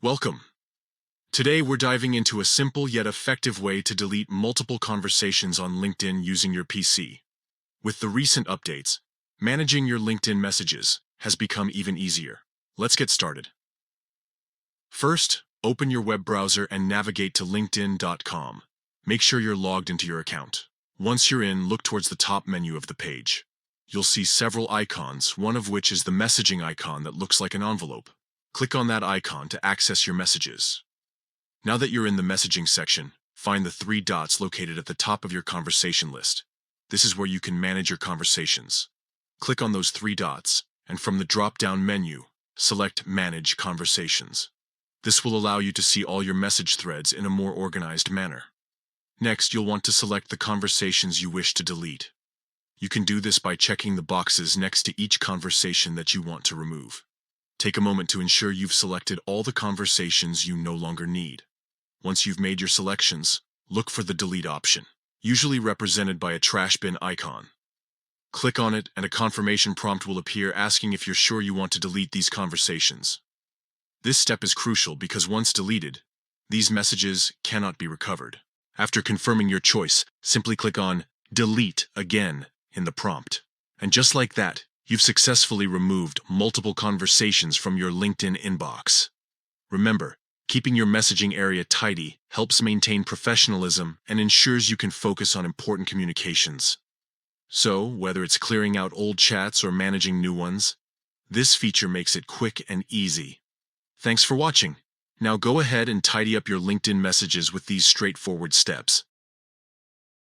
Welcome. Today we're diving into a simple yet effective way to delete multiple conversations on LinkedIn using your PC. With the recent updates, managing your LinkedIn messages has become even easier. Let's get started. First, open your web browser and navigate to linkedin.com. Make sure you're logged into your account. Once you're in, look towards the top menu of the page. You'll see several icons, one of which is the messaging icon that looks like an envelope. Click on that icon to access your messages. Now that you're in the messaging section, find the three dots located at the top of your conversation list. This is where you can manage your conversations. Click on those three dots, and from the drop-down menu, select Manage Conversations. This will allow you to see all your message threads in a more organized manner. Next, you'll want to select the conversations you wish to delete. You can do this by checking the boxes next to each conversation that you want to remove. Take a moment to ensure you've selected all the conversations you no longer need. Once you've made your selections, look for the Delete option, usually represented by a trash bin icon. Click on it and a confirmation prompt will appear asking if you're sure you want to delete these conversations. This step is crucial because once deleted, these messages cannot be recovered. After confirming your choice, simply click on Delete again in the prompt. And just like that, you've successfully removed multiple conversations from your LinkedIn inbox. Remember, keeping your messaging area tidy helps maintain professionalism and ensures you can focus on important communications. So, whether it's clearing out old chats or managing new ones, this feature makes it quick and easy. Thanks for watching. Now go ahead and tidy up your LinkedIn messages with these straightforward steps.